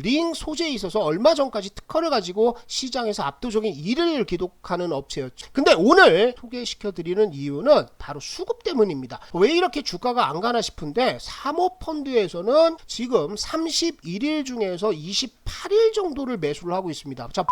링 소재에 있어서 얼마 전까지 특허를 가지고 시장에서 압도적인 1위를 기록하는 업체였죠. 근데 오늘 소개시켜드리는 이유는 바로 수급 때문입니다. 왜 이렇게 주가가 안 가나 싶은데 사모펀드에서는 지금 31일 중에서 28일 정도를 매수를 하고 있습니다. 자,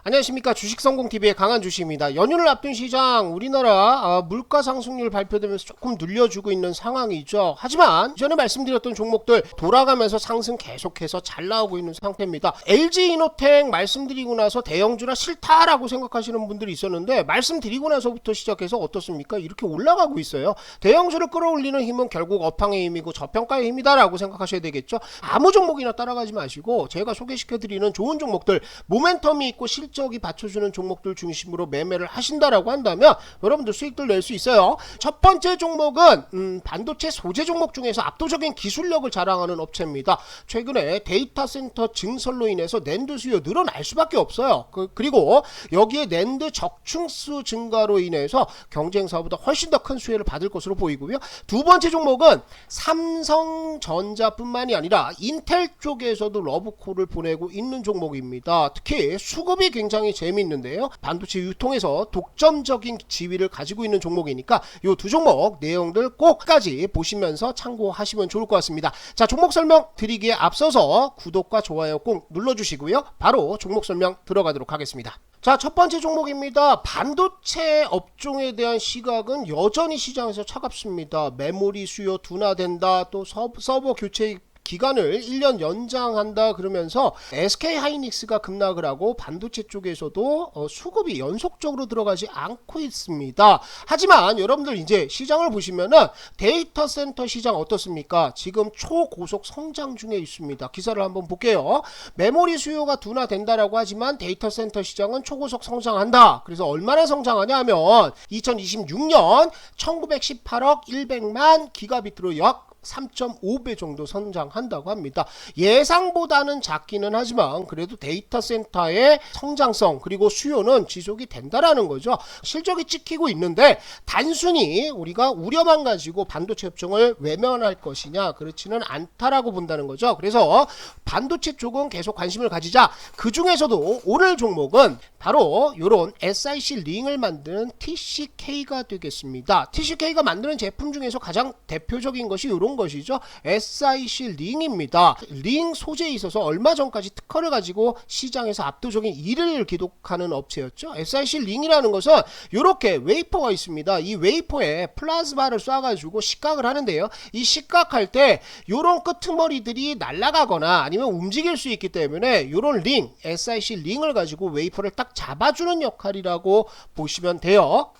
안녕하십니까, 주식성공TV의 강한주식입니다. 연휴를 앞둔 시장, 우리나라 물가 상승률 발표되면서 조금 눌려주고 있는 상황이죠. 하지만 전에 말씀드렸던 종목들 돌아가면서 상승 계속해서 잘 나오고 있는 상태입니다. LG이노텍 말씀드리고 나서 대형주라 싫다라고 생각하시는 분들이 있었는데 말씀드리고 나서부터 시작해서 어떻습니까? 이렇게 올라가고 있어요. 대형주를 끌어올리는 힘은 결국 업황의 힘이고 저평가의 힘이다라고 생각하셔야 되겠죠. 아무 종목이나 따라가지 마시고 제가 소개시켜드리는 좋은 종목들, 모멘텀이 있고 실적이 받쳐주는 종목들 중심으로 매매를 하신다라고 한다면 여러분들 수익들 낼 수 있어요. 첫 번째 종목은 반도체 소재 종목 중에서 압도적인 기술력을 자랑하는 업체입니다. 최근에 데이터 센터 증설로 인해서 낸드 수요 늘어날 수밖에 없어요. 그리고 여기에 낸드 적충수 증가로 인해서 경쟁사보다 훨씬 더 큰 수혜를 받을 것으로 보이고요. 두 번째 종목은 삼성전자뿐만이 아니라 인텔 쪽에서도 러브콜을 보내고 있는 종목입니다. 특히 수급이 굉장히 재미있는데요. 반도체 유통에서 독점적인 지위를 가지고 있는 종목이니까 이 두 종목 내용들 꼭까지 보시면서 참고하시면 좋을 것 같습니다. 자, 종목 설명 드리기에 앞서서 구독과 좋아요 꼭 눌러주시고요. 바로 종목 설명 들어가도록 하겠습니다. 자, 첫 번째 종목입니다. 반도체 업종에 대한 시각은 여전히 시장에서 차갑습니다. 메모리 수요 둔화된다, 또 서버 교체 기간을 1년 연장한다 그러면서 SK하이닉스가 급락을 하고 반도체 쪽에서도 수급이 연속적으로 들어가지 않고 있습니다. 하지만 여러분들 이제 시장을 보시면은 데이터 센터 시장 어떻습니까? 지금 초고속 성장 중에 있습니다. 기사를 한번 볼게요. 메모리 수요가 둔화된다라고 하지만 데이터 센터 시장은 초고속 성장한다. 그래서 얼마나 성장하냐 하면 2026년 1918억 100만 기가비트로 약 3.5배 정도 성장한다고 합니다. 예상보다는 작기는 하지만 그래도 데이터 센터의 성장성 그리고 수요는 지속이 된다라는 거죠. 실적이 찍히고 있는데 단순히 우리가 우려만 가지고 반도체 업종을 외면할 것이냐, 그렇지는 않다라고 본다는 거죠. 그래서 반도체 쪽은 계속 관심을 가지자. 그 중에서도 오늘 종목은 바로 이런 SiC 링을 만드는 TCK가 되겠습니다. TCK가 만드는 제품 중에서 가장 대표적인 것이 이런 것이죠. SiC 링입니다. 링 소재에 있어서 얼마 전까지 특허를 가지고 시장에서 압도적인 1위를 기록하는 업체였죠. SiC 링이라는 것은 이렇게 웨이퍼가 있습니다. 이 웨이퍼에 플라즈마를 쏴가지고 식각을 하는데요. 이 식각할 때 이런 끄트머리들이 날아가거나 아니면 움직일 수 있기 때문에 이런 링, SiC 링을 가지고 웨이퍼를 딱 잡아주는 역할이라고 보시면 돼요.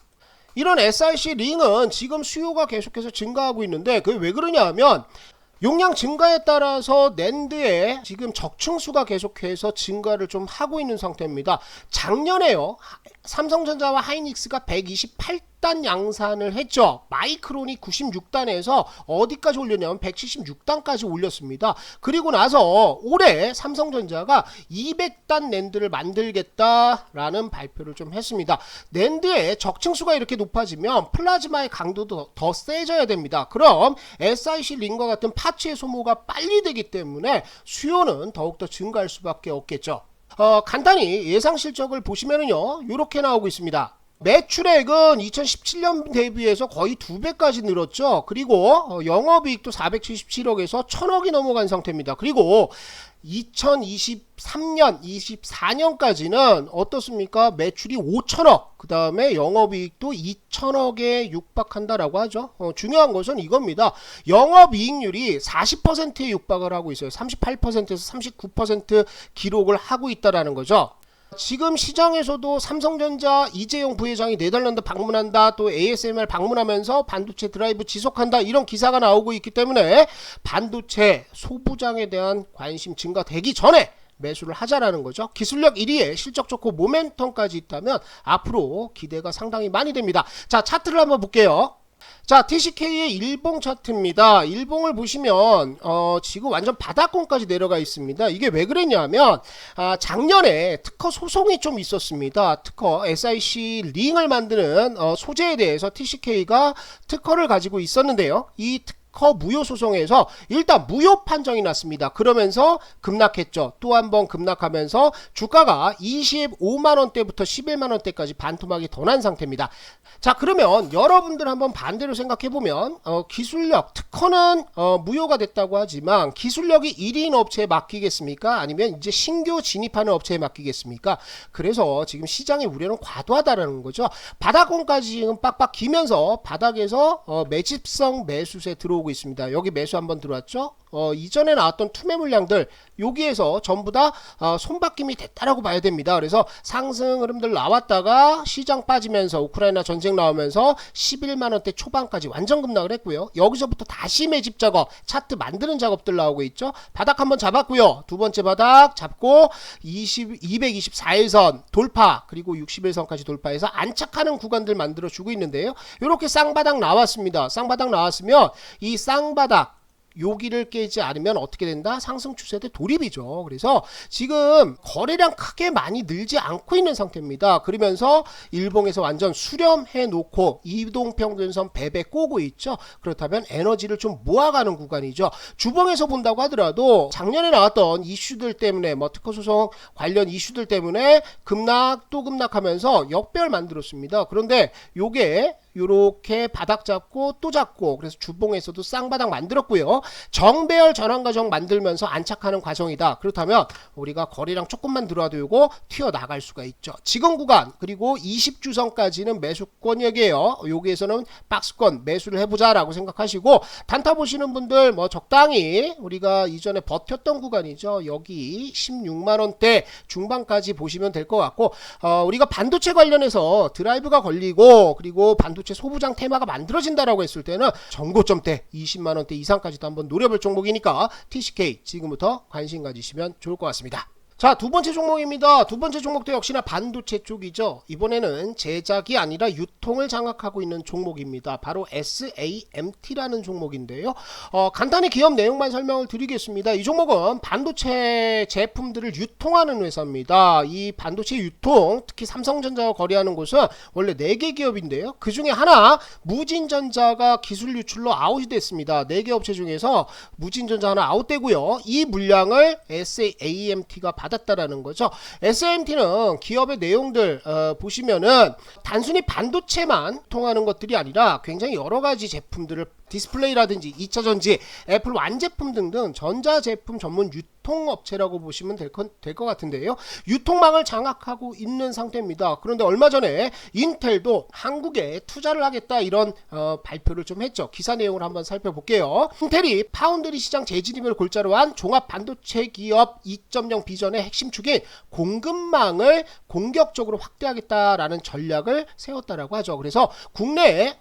이런 SiC 링은 지금 수요가 계속해서 증가하고 있는데 그게 왜 그러냐 하면 용량 증가에 따라서 낸드의 지금 적층수가 계속해서 증가를 좀 하고 있는 상태입니다. 작년에요, 삼성전자와 하이닉스가 128단 양산을 했죠. 마이크론이 96단에서 어디까지 올렸냐면 176단까지 올렸습니다. 그리고 나서 올해 삼성전자가 200단 낸드를 만들겠다라는 발표를 좀 했습니다. 낸드의 적층수가 이렇게 높아지면 플라즈마의 강도도 더 세져야 됩니다. 그럼 SiC 링과 같은 파츠의 소모가 빨리 되기 때문에 수요는 더욱더 증가할 수밖에 없겠죠. 간단히 예상 실적을 보시면은요, 이렇게 나오고 있습니다. 매출액은 2017년 대비해서 거의 2배까지 늘었죠. 그리고 영업이익도 477억에서 1000억이 넘어간 상태입니다. 그리고 2023년, 24년까지는 어떻습니까? 매출이 5천억, 그 다음에 영업이익도 2천억에 육박한다라고 하죠. 중요한 것은 이겁니다. 영업이익률이 40%에 육박을 하고 있어요. 38%에서 39% 기록을 하고 있다라는 거죠. 지금 시장에서도 삼성전자 이재용 부회장이 네덜란드 방문한다, 또 ASML 방문하면서 반도체 드라이브 지속한다, 이런 기사가 나오고 있기 때문에 반도체 소부장에 대한 관심 증가되기 전에 매수를 하자라는 거죠. 기술력 1위에 실적 좋고 모멘텀까지 있다면 앞으로 기대가 상당히 많이 됩니다. 자, 차트를 한번 볼게요. 자, TCK의 일봉 차트입니다. 일봉을 보시면 지금 완전 바닥권까지 내려가 있습니다. 이게 왜 그랬냐면 작년에 특허 소송이 좀 있었습니다. 특허 SiC 링을 만드는 소재에 대해서 TCK가 특허를 가지고 있었는데요. 이 특허 무효 소송에서 일단 무효 판정이 났습니다. 그러면서 급락했죠. 또 한 번 급락하면서 주가가 25만원대부터 11만원대까지 반토막이 더 난 상태입니다. 자, 그러면 여러분들 한번 반대로 생각해보면 기술력, 특허는 무효가 됐다고 하지만 기술력이 1인 업체에 맡기겠습니까? 아니면 이제 신규 진입하는 업체에 맡기겠습니까? 그래서 지금 시장의 우려는 과도하다라는 거죠. 바닥권까지 지금 빡빡 기면서 바닥에서 매집성 매수세 들어오고 있습니다. 여기 매수 한번 들어왔죠? 이전에 나왔던 투매 물량들 여기에서 전부 다 손바뀜이 됐다라고 봐야 됩니다. 그래서 상승 흐름들 나왔다가 시장 빠지면서 우크라이나 전쟁 나오면서 11만원대 초반까지 완전 급락을 했고요. 여기서부터 다시 매집 작업, 차트 만드는 작업들 나오고 있죠. 바닥 한번 잡았고요. 두 번째 바닥 잡고 224일선 돌파, 그리고 61선까지 돌파해서 안착하는 구간들 만들어 주고 있는데요. 이렇게 쌍바닥 나왔습니다. 쌍바닥 나왔으면 이 쌍바닥 여기를 깨지 않으면 어떻게 된다? 상승 추세대 돌입이죠. 그래서 지금 거래량 크게 많이 늘지 않고 있는 상태입니다. 그러면서 일봉에서 완전 수렴해 놓고 이동평균선 배배 꼬고 있죠. 그렇다면 에너지를 좀 모아가는 구간이죠. 주봉에서 본다고 하더라도 작년에 나왔던 이슈들 때문에 특허 소송 관련 이슈들 때문에 급락 또 급락하면서 역배열 만들었습니다. 그런데 요게 요렇게 바닥 잡고 또 잡고, 그래서 주봉에서도 쌍바닥 만들었고요. 정배열 전환 과정 만들면서 안착하는 과정이다. 그렇다면 우리가 거래량 조금만 들어와도 요거 튀어나갈 수가 있죠. 지금 구간 그리고 20주선까지는 매수권역이에요. 여기에서는 박스권 매수를 해보자 라고 생각하시고, 단타 보시는 분들 적당히 우리가 이전에 버텼던 구간이죠. 여기 16만원대 중반까지 보시면 될 것 같고, 우리가 반도체 관련해서 드라이브가 걸리고 그리고 반도체 소부장 테마가 만들어진다라고 했을 때는 전고점대 20만원대 이상까지도 한번 노려볼 종목이니까 TCK 지금부터 관심 가지시면 좋을 것 같습니다. 자, 두 번째 종목입니다. 두 번째 종목도 역시나 반도체 쪽이죠. 이번에는 제작이 아니라 유통을 장악하고 있는 종목입니다. 바로 SAMT라는 종목인데요. 간단히 기업 내용만 설명을 드리겠습니다. 이 종목은 반도체 제품들을 유통하는 회사입니다. 이 반도체 유통, 특히 삼성전자와 거래하는 곳은 원래 4개 기업인데요. 그 중에 하나 무진전자가 기술 유출로 아웃이 됐습니다. 4개 업체 중에서 무진전자 하나 아웃되고요. 이 물량을 SAMT가 받았다라는 거죠. SAMT는 기업의 내용들 보시면은 단순히 반도체만 통하는 것들이 아니라 굉장히 여러 가지 제품들을 디스플레이라든지 2차전지, 애플 완제품 등등 전자제품 전문 유통업체라고 보시면 될 것 같은데요. 유통망을 장악하고 있는 상태입니다. 그런데 얼마 전에 인텔도 한국에 투자를 하겠다 이런 발표를 좀 했죠. 기사 내용을 한번 살펴볼게요. 인텔이 파운드리 시장 재진입을 골자로 한 종합 반도체 기업 2.0 비전의 핵심 축인 공급망을 공격적으로 확대하겠다라는 전략을 세웠다라고 하죠. 그래서 국내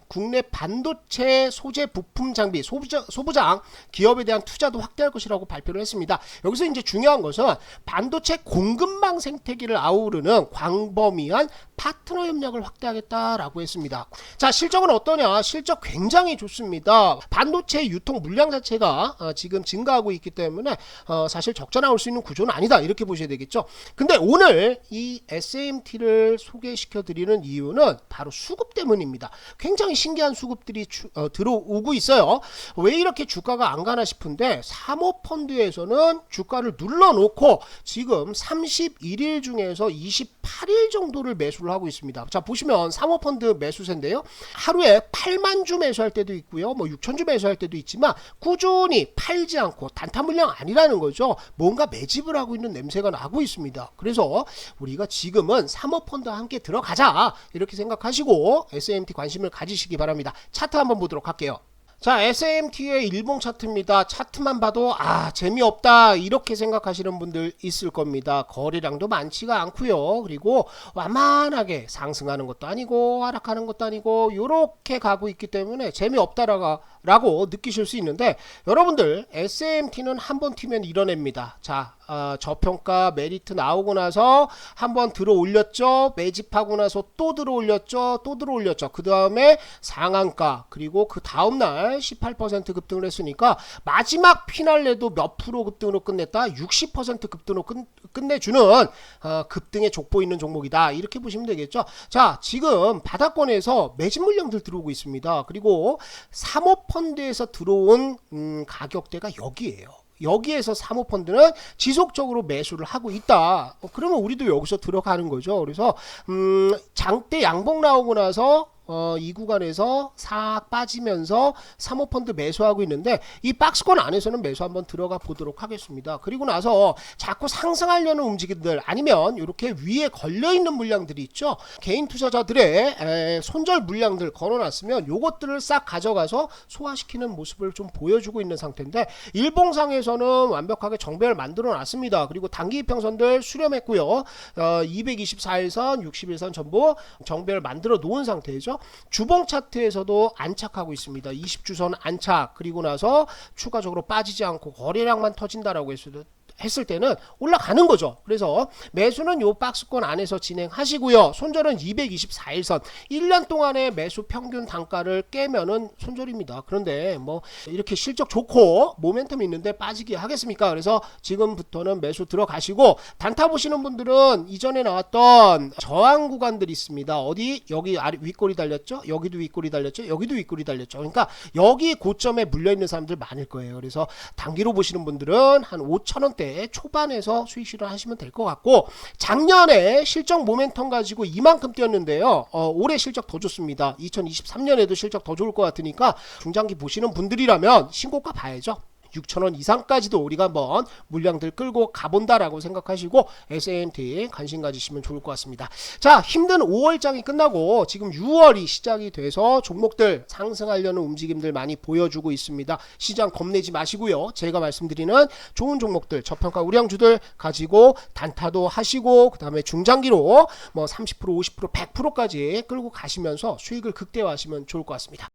반도체 소재 부품 장비 소부장 기업에 대한 투자도 확대할 것이라고 발표를 했습니다. 여기서 이제 중요한 것은 반도체 공급망 생태계를 아우르는 광범위한 파트너 협력을 확대하겠다라고 했습니다. 자, 실적은 어떠냐? 실적 굉장히 좋습니다. 반도체 유통 물량 자체가 지금 증가하고 있기 때문에 사실 적자 나올 수 있는 구조는 아니다 이렇게 보셔야 되겠죠. 근데 오늘 이 SAMT를 소개시켜 드리는 이유는 바로 수급 때문입니다. 굉장히 신기한 수급들이 들어오고 있어요. 왜 이렇게 주가가 안 가나 싶은데 사모펀드에서는 주가를 눌러놓고 지금 31일 중에서 28일 정도를 매수를 하고 있습니다. 자, 보시면 사모펀드 매수세인데요. 하루에 8만 주 매수할 때도 있고요. 6천 주 매수할 때도 있지만 꾸준히 팔지 않고 단타 물량 아니라는 거죠. 뭔가 매집을 하고 있는 냄새가 나고 있습니다. 그래서 우리가 지금은 사모펀드와 함께 들어가자 이렇게 생각하시고 SAMT 관심을 가지시기 바랍니다. 차트 한번 보도록 할게요. 자, SAMT의 일봉 차트입니다. 차트만 봐도 재미없다 이렇게 생각하시는 분들 있을 겁니다. 거래량도 많지가 않고요. 그리고 완만하게 상승하는 것도 아니고 하락하는 것도 아니고 요렇게 가고 있기 때문에 재미없다라고 느끼실 수 있는데, 여러분들 SAMT는 한번 튀면 이뤄냅니다. 자, 저평가 메리트 나오고 나서 한번 들어 올렸죠. 매집하고 나서 또 들어 올렸죠. 또 들어 올렸죠. 그 다음에 상한가, 그리고 그 다음날 18% 급등을 했으니까 마지막 피날레도 몇 프로 급등으로 끝냈다? 60% 급등으로 끝내주는 급등의 족보 있는 종목이다, 이렇게 보시면 되겠죠. 자, 지금 바닥권에서 매집 물량들 들어오고 있습니다. 그리고 사모펀드에서 들어온 가격대가 여기에요. 여기에서 사모펀드는 지속적으로 매수를 하고 있다. 그러면 우리도 여기서 들어가는 거죠. 그래서 장대 양봉 나오고 나서 이 구간에서 싹 빠지면서 사모펀드 매수하고 있는데, 이 박스권 안에서는 매수 한번 들어가 보도록 하겠습니다. 그리고 나서 자꾸 상승하려는 움직임들, 아니면 이렇게 위에 걸려있는 물량들이 있죠. 개인 투자자들의 손절 물량들 걸어놨으면 요것들을 싹 가져가서 소화시키는 모습을 좀 보여주고 있는 상태인데, 일봉상에서는 완벽하게 정배를 만들어 놨습니다. 그리고 단기 이평선들 수렴했고요. 224일선 61선 전부 정배를 만들어 놓은 상태죠. 주봉 차트에서도 안착하고 있습니다. 20주선 안착, 그리고 나서 추가적으로 빠지지 않고 거래량만 터진다라고 했을 때는 올라가는 거죠. 그래서 매수는 요 박스권 안에서 진행하시고요. 손절은 224일선, 1년 동안의 매수 평균 단가를 깨면은 손절입니다. 그런데 뭐 이렇게 실적 좋고 모멘텀이 있는데 빠지게 하겠습니까? 그래서 지금부터는 매수 들어가시고, 단타 보시는 분들은 이전에 나왔던 저항 구간들이 있습니다. 어디? 여기 아래 윗골이 달렸죠? 여기도 윗골이 달렸죠? 여기도 윗골이 달렸죠? 그러니까 여기 고점에 물려있는 사람들 많을 거예요. 그래서 단기로 보시는 분들은 한 5,000원대 초반에서 수익 실현하시면 될 것 같고, 작년에 실적 모멘텀 가지고 이만큼 뛰었는데요. 올해 실적 더 좋습니다. 2023년에도 실적 더 좋을 것 같으니까 중장기 보시는 분들이라면 신고가 봐야죠. 6,000원 이상까지도 우리가 한번 물량들 끌고 가본다라고 생각하시고 S&T 관심 가지시면 좋을 것 같습니다. 자, 힘든 5월장이 끝나고 지금 6월이 시작이 돼서 종목들 상승하려는 움직임들 많이 보여주고 있습니다. 시장 겁내지 마시고요. 제가 말씀드리는 좋은 종목들, 저평가 우량주들 가지고 단타도 하시고, 그 다음에 중장기로 뭐 30%, 50%, 100%까지 끌고 가시면서 수익을 극대화하시면 좋을 것 같습니다.